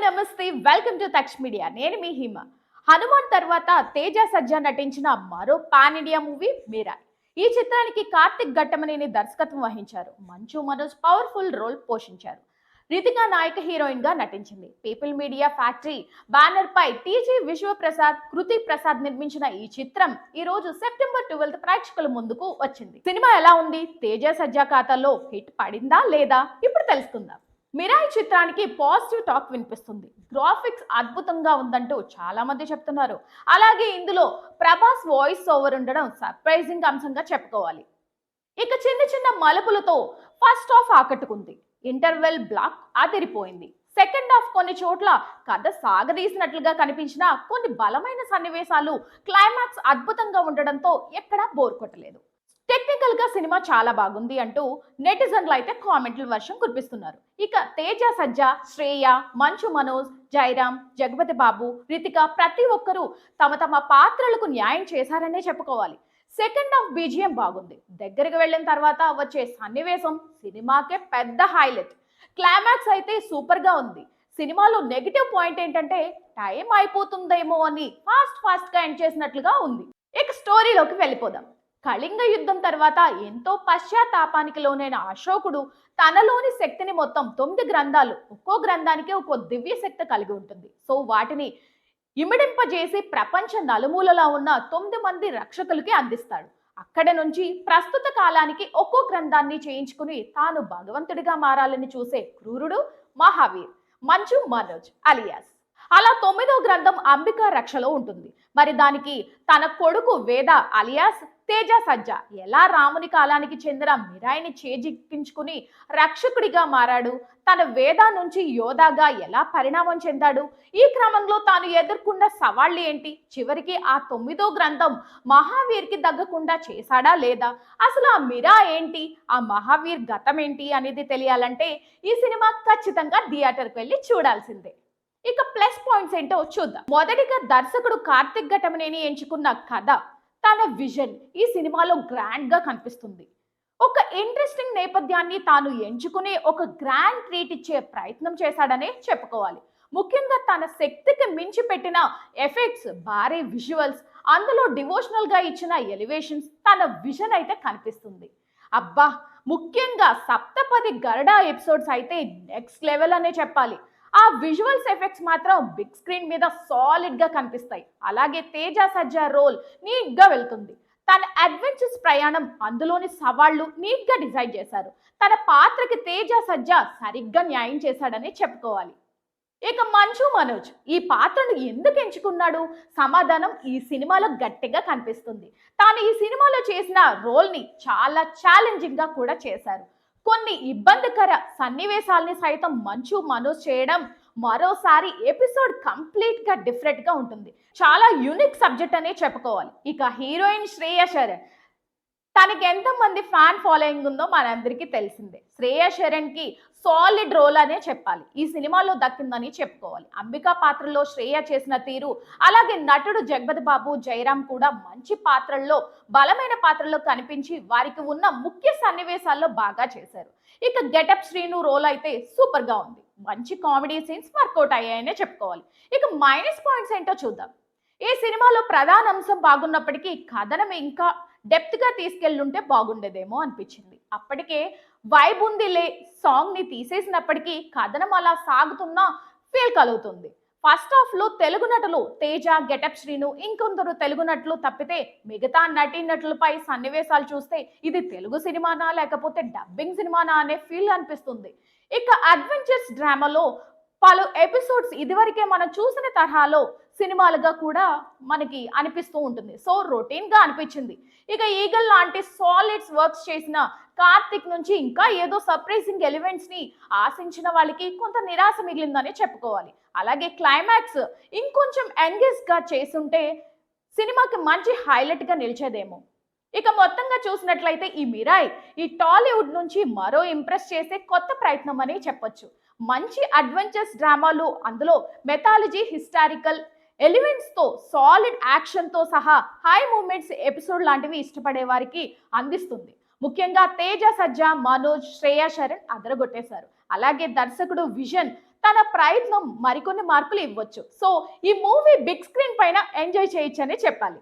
నమస్తే, welcome to Taksh media. నేను మీ హిమ. హనుమాన్ తర్వాత తేజ సజ్జా నటించిన మరో పాన్ ఇండియా మూవీ మీరాయ్. ఈ చిత్రానికి కార్తిక్ ఘట్టమనేని దర్శకత్వం వహించారు. మంచు మనోజ్ పవర్ఫుల్ రోల్ పోషించారు. రితికా నాయక హీరోయిన్ గా నటించింది. పీపుల్ మీడియా ఫ్యాక్టరీ బ్యానర్ పై టీజీ విశ్వప్రసాద్, కృతి ప్రసాద్ నిర్మించిన ఈ చిత్రం ఈ రోజు సెప్టెంబర్ 12 ప్రేక్షకుల ముందుకు వచ్చింది. సినిమా ఎలా ఉంది? తేజ సజ్జా ఖాతాలో హిట్ పడిందా లేదా? ఇప్పుడు తెలుసుకుందాం. మిరాయి చిత్రానికి పాజిటివ్ టాక్ వినిపిస్తుంది. గ్రాఫిక్స్ అద్భుతంగా ఉందంటూ చాలా మంది చెప్తున్నారు. అలాగే ఇందులో ప్రభాస్ వాయిస్ ఓవర్ ఉండడం సర్ప్రైజింగ్ అంశంగా చెప్పుకోవాలి. ఇక చిన్న చిన్న మలుపులతో ఫస్ట్ హాఫ్ ఆకట్టుకుంది. ఇంటర్వెల్ బ్లాక్ అదిరిపోయింది. సెకండ్ హాఫ్ కొన్ని చోట్ల కథ సాగదీసినట్లుగా కనిపించిన కొన్ని బలమైన సన్నివేశాలు, క్లైమాక్స్ అద్భుతంగా ఉండడంతో ఎక్కడా బోర్ కొట్టలేదు. టెక్నికల్ గా సినిమా చాలా బాగుంది అంటూ నెటిజన్లు అయితే కామెంట్ల వర్షం కురిపిస్తున్నారు. ఇక తేజ సజ్జా, శ్రేయ, మంచు మనోజ్, జయరామ్, జగపతి బాబు, రితిక ప్రతి ఒక్కరూ తమ తమ పాత్రలకు న్యాయం చేశారనే చెప్పుకోవాలి. సెకండ్ హాఫ్ బీజిఎం బాగుంది. దగ్గరికి వెళ్ళిన తర్వాత వచ్చే సన్నివేశం సినిమాకే పెద్ద హైలైట్. క్లైమాక్స్ అయితే సూపర్ గా ఉంది. సినిమాలో నెగిటివ్ పాయింట్ ఏంటంటే టైం అయిపోతుందేమో అని ఫాస్ట్ గా ఎండ్ చేసినట్లుగా ఉంది. ఇక స్టోరీలోకి వెళ్ళిపోదాం. కళింగ యుద్ధం తర్వాత ఎంతో పశ్చాత్తాపానికి లోనైన అశోకుడు తనలోని శక్తిని మొత్తం 9 గ్రంథాలు, ఒక్కో గ్రంథానికి ఒక్కో దివ్య శక్తి కలిగి ఉంటుంది. సో వాటిని ఇమిడింపజేసి ప్రపంచ నలుమూలలా ఉన్న 9 మంది రక్షకులకి అందిస్తాడు. అక్కడ నుంచి ప్రస్తుత కాలానికి ఒక్కో గ్రంథాన్ని చేయించుకుని తాను భగవంతుడిగా మారాలని చూసే క్రూరుడు మహావీర్ మంచు మనోజ్ అలియాస్. అలా 9వ గ్రంథం అంబికా రక్షలో ఉంటుంది. మరి దానికి తన కొడుకు వేద అలియాస్ తేజ సజ్జా ఎలా రాముని కాలానికి చెందిన మిరాయిని చేజిక్కించుకుని రక్షకుడిగా మారాడు, తన వేద నుంచి యోధాగా ఎలా పరిణామం చెందాడు, ఈ క్రమంలో తాను ఎదుర్కొన్న సవాళ్లు ఏంటి, చివరికి ఆ 9వ గ్రంథం మహావీర్కి దగ్గకుండా చేశాడా లేదా, అసలు ఆ మిరా ఏంటి, ఆ మహావీర్ గతం ఏంటి అనేది తెలియాలంటే ఈ సినిమా ఖచ్చితంగా థియేటర్కి వెళ్ళి చూడాల్సిందే. ఇక ప్లస్ పాయింట్స్ ఏంటో చూద్దాం. మొదటిగా దర్శకుడు కార్తిక్ ఘట్టమనేని ఎంచుకున్న కథ, తన విజన్ ఈ సినిమాలో గ్రాండ్ గా కనిపిస్తుంది. ఒక ఇంట్రెస్టింగ్ నేపథ్యాన్ని తాను ఎంచుకునే ఒక గ్రాండ్ ట్రీట్ ఇచ్చే ప్రయత్నం చేశాడనే చెప్పుకోవాలి. ముఖ్యంగా తన శక్తికి మించి పెట్టిన ఎఫెక్ట్స్, భారీ విజువల్స్, అందులో డివోషనల్ గా ఇచ్చిన ఎలివేషన్స్, తన విజన్ అయితే కనిపిస్తుంది. అబ్బా, ముఖ్యంగా సప్తపది గరుడ ఎపిసోడ్స్ అయితే నెక్స్ట్ లెవెల్ అనే చెప్పాలి. ఆ విజువల్స్ ఎఫెక్ట్స్ మాత్రం బిగ్ స్క్రీన్ మీద సాలిడ్ గా కనిపిస్తాయి. అలాగే తేజ సజ్జా రోల్ నీట్ గా వెళ్తుంది. తన అడ్వెంచర్స్ ప్రయాణం, అందులోని సవాళ్లు నీట్ గా డిజైన్ చేశారు. తన పాత్రకి తేజ సజ్జా సరిగ్గా న్యాయం చేశాడని చెప్పుకోవాలి. ఇక మంచు మనోజ్ ఈ పాత్రను ఎందుకు ఎంచుకున్నాడు? సమాధానం ఈ సినిమాలో గట్టిగా కనిపిస్తుంది. తాను ఈ సినిమాలో చేసిన రోల్ ని చాలా ఛాలెంజింగ్ గా కూడా చేశారు. కొన్ని ఇబ్బందికర సన్నివేశాలని సైతం మంచు మనోజ్ చేయడం మరోసారి ఎపిసోడ్ కంప్లీట్ గా డిఫరెంట్ గా ఉంటుంది. చాలా యూనిక్ సబ్జెక్ట్ అనే చెప్పుకోవాలి. ఇక హీరోయిన్ శ్రేయ శరణ్, తనకి ఎంతమంది ఫ్యాన్ ఫాలోయింగ్ ఉందో మనందరికీ తెలిసిందే. శ్రేయ శరణ్ కి సాలిడ్ రోల్ అనే చెప్పాలి, ఈ సినిమాలో దక్కిందని చెప్పుకోవాలి. అంబికా పాత్రలో శ్రేయ చేసిన తీరు, అలాగే నటుడు జగపతి బాబు, జయరామ్ కూడా మంచి పాత్రల్లో, బలమైన పాత్రల్లో కనిపించి వారికి ఉన్న ముఖ్య సన్నివేశాల్లో బాగా చేశారు. ఇక గెటప్ శ్రీను రోల్ అయితే సూపర్ గా ఉంది. మంచి కామెడీ సీన్స్ వర్కౌట్ అయ్యాయనే చెప్పుకోవాలి. ఇక మైనస్ పాయింట్స్ ఏంటో చూద్దాం. ఈ సినిమాలో ప్రధాన అంశం బాగున్నప్పటికీ కథనం ఇంకా డెప్త్ గా తీసుకెళ్ళుంటే బాగుండేదేమో అనిపించింది. అప్పటికే వైబ్ ఉందిలే సాంగ్ ని తీసేసినప్పటికీ కథనం అలా సాగుతున్న ఫీల్ కలుగుతుంది. ఫస్ట్ హాఫ్ లో తెలుగు నటులు తేజ, గెటప్ శ్రీను, ఇంకొందరు తెలుగు నటులు తప్పితే మిగతా నటీనటులపై సన్నివేశాలు చూస్తే ఇది తెలుగు సినిమానా లేకపోతే డబ్బింగ్ సినిమానా అనే ఫీల్ అనిపిస్తుంది. ఇక అడ్వెంచర్స్ డ్రామాలో పలు ఎపిసోడ్స్ ఇదివరకే మనం చూసిన తరహాలో సినిమాలుగా కూడా మనకి అనిపిస్తూ ఉంటుంది. సో రొటీన్ గా అనిపించింది. ఇక ఈగల్ లాంటి సాలిడ్స్ వర్క్స్ చేసిన కార్తిక్ నుంచి ఇంకా ఏదో సర్ప్రైజింగ్ ఎలిమెంట్స్ ని ఆశించిన వాళ్ళకి కొంత నిరాశ మిగిలిందని చెప్పుకోవాలి. అలాగే క్లైమాక్స్ ఇంకొంచెం ఎంగేజ్ గా చేసుంటే సినిమాకి మంచి హైలైట్ గా నిలిచేదేమో. ఇక మొత్తంగా చూసినట్లయితే ఈ మిరాయ్ ఈ టాలీవుడ్ నుంచి మరో ఇంప్రెస్ చేసే కొత్త ప్రయత్నం అని చెప్పొచ్చు. మంచి అడ్వెంచర్స్ డ్రామాలు, అందులో మెథాలజీ, హిస్టారికల్ ఎలిమెంట్స్ తో, సాలిడ్ యాక్షన్ తో సహా హై మూమెంట్స్ ఎపిసోడ్ లాంటివి ఇష్టపడే వారికి అందిస్తుంది. ముఖ్యంగా తేజ సజ్జా, మనోజ్, శ్రేయ శరణ్ అదరగొట్టేశారు. అలాగే దర్శకుడు విజన్ తన ప్రయత్నం మరికొన్ని మార్కులు ఇవ్వచ్చు. సో ఈ మూవీ బిగ్ స్క్రీన్ పైన ఎంజాయ్ చేయొచ్చనే చెప్పాలి.